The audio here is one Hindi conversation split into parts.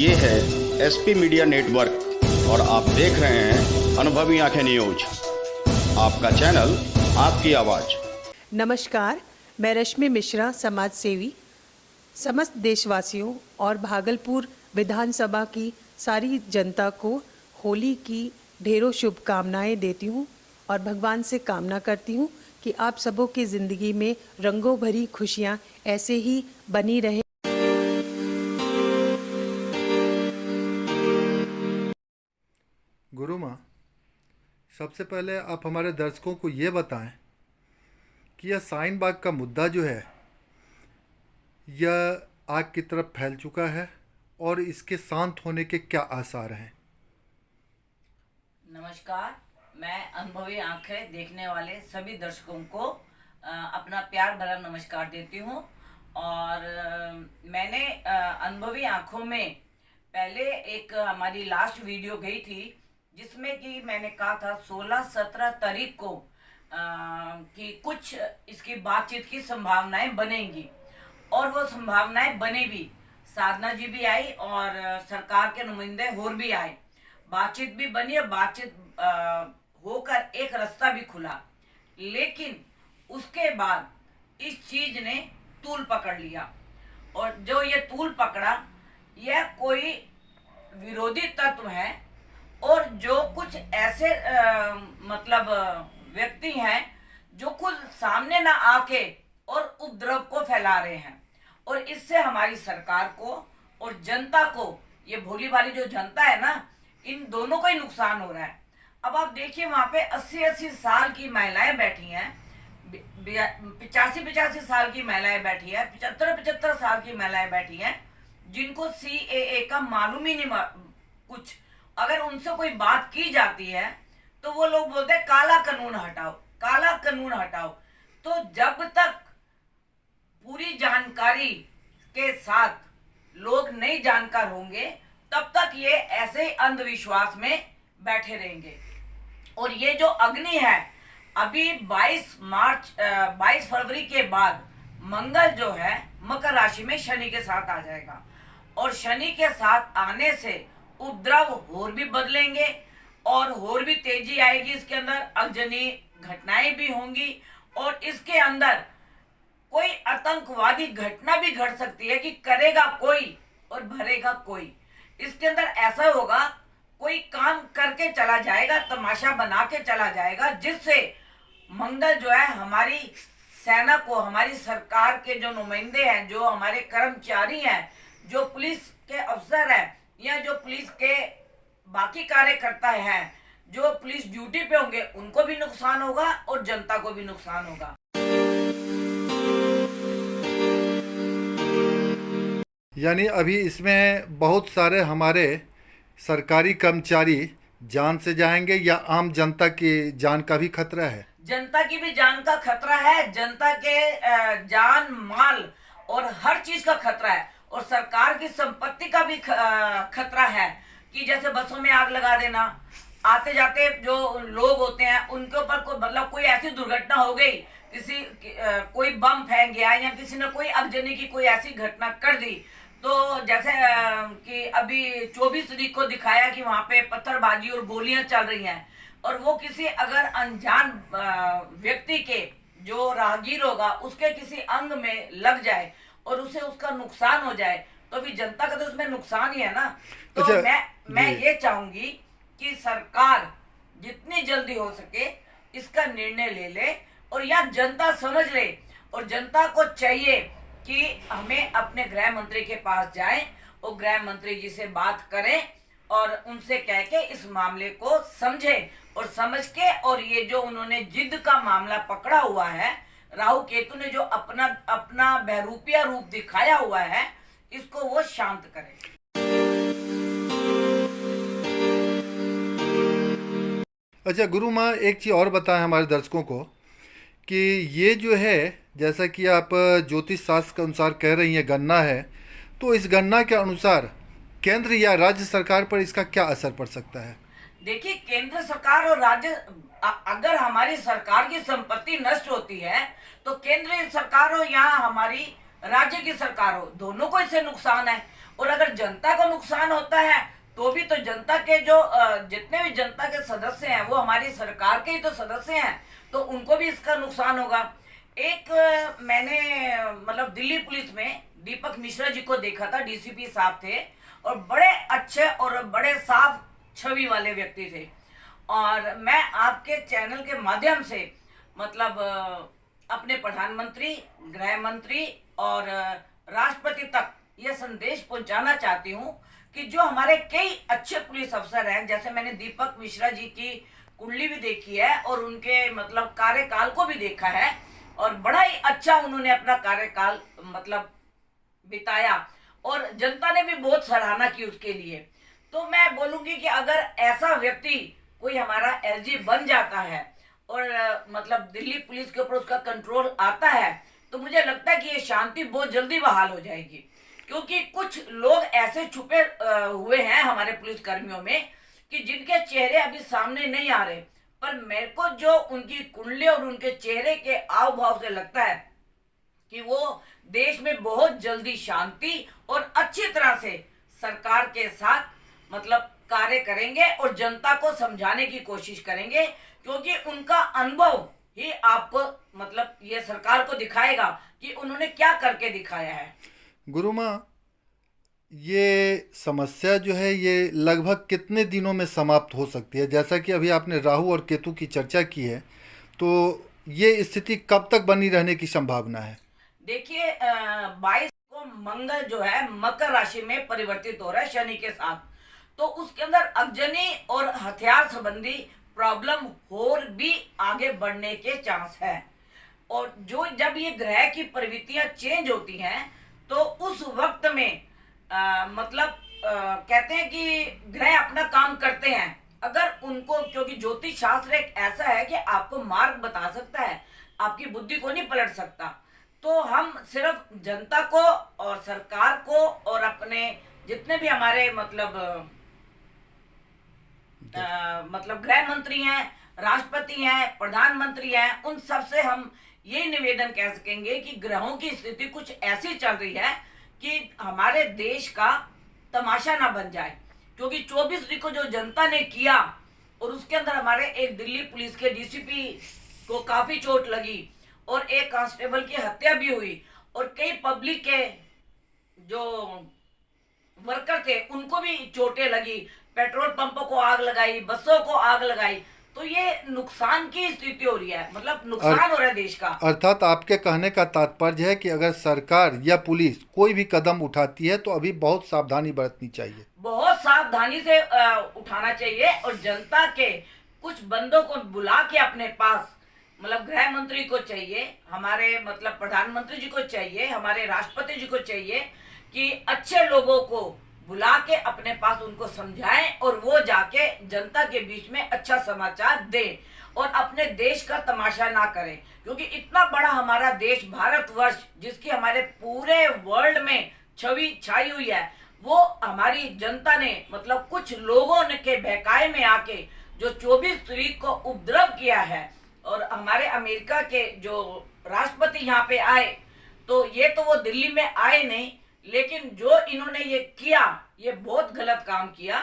ये है एसपी मीडिया नेटवर्क और आप देख रहे हैं अनुभवी आंखें न्यूज। आपका चैनल, आपकी आवाज। नमस्कार, मैं रश्मि मिश्रा, समाज सेवी। समस्त देशवासियों और भागलपुर विधानसभा की सारी जनता को होली की ढेरों शुभकामनाएं देती हूं और भगवान से कामना करती हूं कि आप सबों की ज़िंदगी में रंगों भरी खुशियां ऐसे ही बनी रहे। गुरु माँ, सबसे पहले आप हमारे दर्शकों को ये बताएं कि यह शाहीन बाग का मुद्दा जो है यह आग की तरफ फैल चुका है और इसके शांत होने के क्या आसार हैं। नमस्कार, मैं अनुभवी आंखें देखने वाले सभी दर्शकों को अपना प्यार भरा नमस्कार देती हूँ। और मैंने अनुभवी आंखों में पहले एक हमारी लास्ट वीडियो गई थी जिसमें कि मैंने कहा था 16-17 तारीख को कि कुछ इसकी बातचीत की संभावनाएं बनेंगी और वो संभावनाएं बनी भी। साधना जी भी आई और सरकार के नुमाइंदे और भी आए, बातचीत भी बनी और बातचीत होकर एक रास्ता भी खुला। लेकिन उसके बाद इस चीज ने तूल पकड़ लिया और जो ये तूल पकड़ा यह कोई विरोधी तत्व है और जो कुछ ऐसे मतलब व्यक्ति हैं जो खुद सामने ना आके और उपद्रव को फैला रहे हैं और इससे हमारी सरकार को और जनता को, ये भोली भाली जो जनता है ना, इन दोनों को ही नुकसान हो रहा है। अब आप देखिए वहां पे 80-80 साल की महिलाएं बैठी हैं, 85-85 साल की महिलाएं बैठी हैं, 75-75 साल की महिलाएं बैठी हैं जिनको CAA का मालूम ही नहीं कुछ। अगर उनसे कोई बात की जाती है तो वो लोग बोलते हैं काला कानून हटाओ, काला कानून हटाओ। तो जब तक पूरी जानकारी के साथ लोग नहीं जानकार होंगे तब तक ये ऐसे ही अंधविश्वास में बैठे रहेंगे। और ये जो अग्नि है, अभी 22 फरवरी के बाद मंगल जो है मकर राशि में शनि के साथ आ जाएगा और शनि के साथ आने से उपद्रव और भी बदलेंगे और भी तेजी आएगी। इसके अंदर अग्नि घटनाएं भी होंगी और इसके अंदर कोई आतंकवादी घटना भी घट सकती है कि करेगा कोई और भरेगा कोई। इसके अंदर ऐसा होगा, कोई काम करके चला जाएगा, तमाशा बना के चला जाएगा, जिससे मंगल जो है हमारी सेना को, हमारी सरकार के जो नुमाइंदे हैं, जो हमारे कर्मचारी हैं, जो पुलिस के अफसर हैं या जो पुलिस के बाकी कार्यकर्ता हैं, जो पुलिस ड्यूटी पे होंगे, उनको भी नुकसान होगा और जनता को भी नुकसान होगा। यानी अभी इसमें बहुत सारे हमारे सरकारी कर्मचारी जान से जाएंगे या आम जनता की जान का भी खतरा है? जनता की भी जान का खतरा है, जनता के जान माल और हर चीज का खतरा है और सरकार की संपत्ति का भी खतरा है कि जैसे बसों में आग लगा देना, आते जाते जो लोग होते हैं उनके ऊपर कोई मतलब कोई ऐसी दुर्घटना हो गई, किसी कोई बम फेंक गया या किसी ने कोई आगजनी की कोई ऐसी घटना कर दी। तो जैसे कि अभी 24 तारीख को दिखाया कि वहां पे पत्थरबाजी और गोलियां चल रही हैं और वो किसी अगर अनजान व्यक्ति के जो राहगीर होगा उसके किसी अंग में लग जाए और उसे उसका नुकसान हो जाए तो भी जनता का तो उसमें नुकसान ही है ना। तो अच्छा, मैं ये चाहूंगी कि सरकार जितनी जल्दी हो सके इसका निर्णय ले ले और यह जनता समझ ले और जनता को चाहिए कि हमें अपने गृह मंत्री के पास जाएं और गृह मंत्री जी से बात करें और उनसे कह के इस मामले को समझें और समझ के, और ये जो उन्होंने जिद का मामला पकड़ा हुआ है, राहु केतु ने जो अपना बहरूपिया रूप दिखाया हुआ है, इसको वो शांत करें। अच्छा गुरु माँ, एक चीज़ और बताएं हमारे दर्शकों को कि ये जो है, जैसा कि आप ज्योतिष शास्त्र के अनुसार कह रही हैं गणना है, तो इस गणना के अनुसार केंद्र या राज्य सरकार पर इसका क्या असर पड़ सकता है? देखिए, केंद्र सरकार और राज्य, अगर हमारी सरकार की संपत्ति नष्ट होती है तो केंद्र सरकार हो या हमारी राज्य की सरकार हो, दोनों को इससे नुकसान है। और अगर जनता को नुकसान होता है तो भी तो जनता के जो जितने भी जनता के सदस्य हैं वो हमारी सरकार के ही तो सदस्य हैं, तो उनको भी इसका नुकसान होगा। एक मैंने मतलब दिल्ली पुलिस में दीपक मिश्रा जी को देखा था, डीसीपी साहब थे और बड़े अच्छे और बड़े साफ छवि वाले व्यक्ति थे। और मैं आपके चैनल के माध्यम से मतलब अपने प्रधानमंत्री, गृह मंत्री और राष्ट्रपति तक ये संदेश पहुंचाना चाहती हूँ कि जो हमारे कई अच्छे पुलिस अफसर हैं, जैसे मैंने दीपक मिश्रा जी की कुंडली भी देखी है और उनके मतलब कार्यकाल को भी देखा है और बड़ा ही अच्छा उन्होंने अपना कार्यकाल मतलब बिताया और जनता ने भी बहुत सराहना की उसके लिए। तो मैं बोलूंगी कि अगर ऐसा व्यक्ति कोई हमारा एलजी बन जाता है और मतलब दिल्ली पुलिस के ऊपर उसका कंट्रोल आता है तो मुझे लगता है कि ये शांति बहुत जल्दी बहाल हो जाएगी। क्योंकि कुछ लोग ऐसे छुपे हुए हैं हमारे पुलिस कर्मियों में कि जिनके चेहरे अभी सामने नहीं आ रहे, पर मेरे को जो उनकी कुंडली और उनके चेहरे के आव भाव से लगता है कि वो देश में बहुत जल्दी शांति और अच्छी तरह से सरकार के साथ मतलब कार्य करेंगे और जनता को समझाने की कोशिश करेंगे, क्योंकि उनका अनुभव ही आपको मतलब ये सरकार को दिखाएगा कि उन्होंने क्या करके दिखाया है। गुरु माँ, ये समस्या जो है ये लगभग कितने दिनों में समाप्त हो सकती है? जैसा कि अभी आपने राहु और केतु की चर्चा की है, तो ये स्थिति कब तक बनी रहने की संभावना है? देखिए 22 को मंगल जो है मकर राशि में परिवर्तित हो रहा है शनि के साथ, तो उसके अंदर अग्नि और हथियार संबंधी प्रॉब्लम और भी आगे बढ़ने के चांस है। और जो जब ये ग्रह की प्रवृत्तियां चेंज होती हैं तो उस वक्त में मतलब कहते हैं कि ग्रह अपना काम करते हैं अगर उनको, क्योंकि ज्योतिष शास्त्र एक ऐसा है कि आपको मार्ग बता सकता है, आपकी बुद्धि को नहीं पलट सकता। तो हम सिर्फ जनता को और सरकार को और अपने जितने भी हमारे मतलब गृह मंत्री हैं, राष्ट्रपति हैं, प्रधानमंत्री हैं, उन सब से हम ये निवेदन कह सकेंगे कि ग्रहों की स्थिति कुछ ऐसी चल रही है कि हमारे देश का तमाशा ना बन जाए। क्योंकि 24 को जो जनता ने किया और उसके अंदर हमारे एक दिल्ली पुलिस के डीसीपी को काफी चोट लगी और एक कांस्टेबल की हत्या भी हुई और कई पब्लिक के जो वर्कर थे उनको भी चोटें लगी, पेट्रोल पंपों को आग लगाई, बसों को आग लगाई, तो ये नुकसान की स्थिति हो रही है, मतलब नुकसान हो रहा है देश का। अर्थात आपके कहने का तात्पर्य है कि अगर सरकार या पुलिस कोई भी कदम उठाती है तो अभी बहुत सावधानी बरतनी चाहिए, बहुत सावधानी से उठाना चाहिए और जनता के कुछ बंदों को बुला के अपने पास, मतलब गृह मंत्री को चाहिए, हमारे मतलब प्रधानमंत्री जी को चाहिए, हमारे राष्ट्रपति जी को चाहिए कि अच्छे लोगों को बुला के अपने पास उनको समझाएं और वो जाके जनता के बीच में अच्छा समाचार दें और अपने देश का तमाशा ना करें। क्योंकि इतना बड़ा हमारा देश भारतवर्ष, जिसकी हमारे पूरे वर्ल्ड में छवि छाई हुई है, वो हमारी जनता ने मतलब कुछ लोगों ने के बहकाए में आके जो 24 तारीख को उपद्रव किया है और हमारे अमेरिका के जो राष्ट्रपति यहाँ पे आए, तो ये तो वो दिल्ली में आए नहीं, लेकिन जो इन्होंने ये किया ये बहुत गलत काम किया।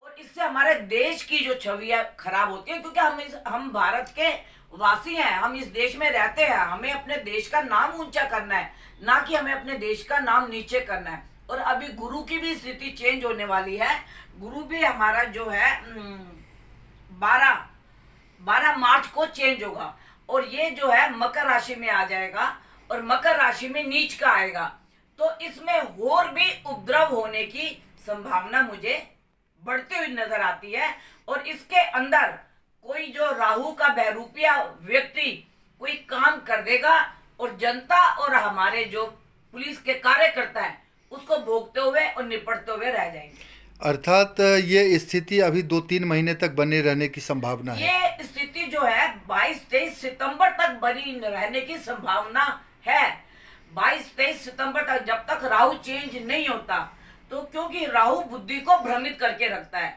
और इससे हमारे देश की जो छवि है खराब होती है, क्योंकि हम भारत के वासी हैं, हम इस देश में रहते हैं, हमें अपने देश का नाम ऊंचा करना है, ना कि हमें अपने देश का नाम नीचे करना है। और अभी गुरु की भी स्थिति चेंज होने वाली है। गुरु भी हमारा जो है 12 मार्च को चेंज होगा और ये जो है मकर राशि में आ जाएगा और मकर राशि में नीच का आएगा, तो इसमें और भी उपद्रव होने की संभावना मुझे बढ़ती हुई नजर आती है। और इसके अंदर कोई जो राहु का बहरूपिया व्यक्ति कोई काम कर देगा और जनता और हमारे जो पुलिस के कार्यकर्ता है उसको भोगते हुए और निपटते हुए रह जाएंगे। अर्थात ये स्थिति अभी 2-3 महीने तक बने रहने की संभावना है। ये स्थिति जो है 22-23 सितंबर तक बनी रहने की संभावना है। 22-23 सितंबर तक, जब तक राहु चेंज नहीं होता, तो क्योंकि राहु बुद्धि को भ्रमित करके रखता है।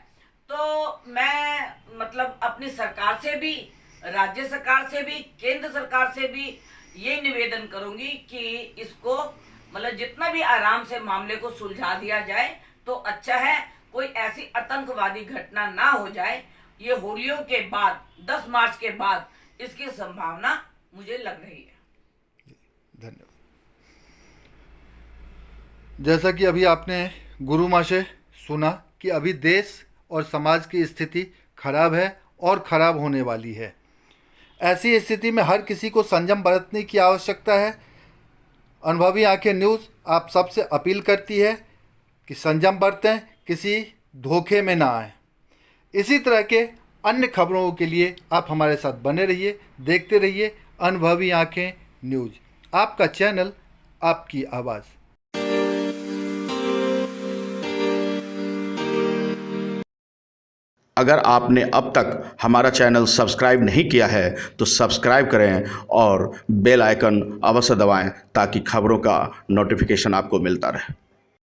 तो मैं मतलब अपनी सरकार से भी राज्य सरकार से भी, केंद्र सरकार से भी यही निवेदन करूंगी कि इसको मतलब जितना भी आराम से मामले को सुलझा दिया जाए तो अच्छा है। कोई ऐसी आतंकवादी घटना ना हो जाए। ये होलियों के बाद 10 मार्च के बाद इसकी संभावना मुझे लग रही है। धन्यवाद। जैसा कि अभी आपने गुरु माँ से सुना कि अभी देश और समाज की स्थिति खराब है और खराब होने वाली है। ऐसी स्थिति में हर किसी को संयम बरतने की आवश्यकता है। अनुभवी आंखें न्यूज़ आप सबसे अपील करती है कि संयम बरतें, किसी धोखे में ना आए। इसी तरह के अन्य खबरों के लिए आप हमारे साथ बने रहिए, देखते रहिए अनुभवी आंखें न्यूज़, आपका चैनल, आपकी आवाज़। अगर आपने अब तक हमारा चैनल सब्सक्राइब नहीं किया है तो सब्सक्राइब करें और बेल आइकन अवश्य दबाएं ताकि खबरों का नोटिफिकेशन आपको मिलता रहे।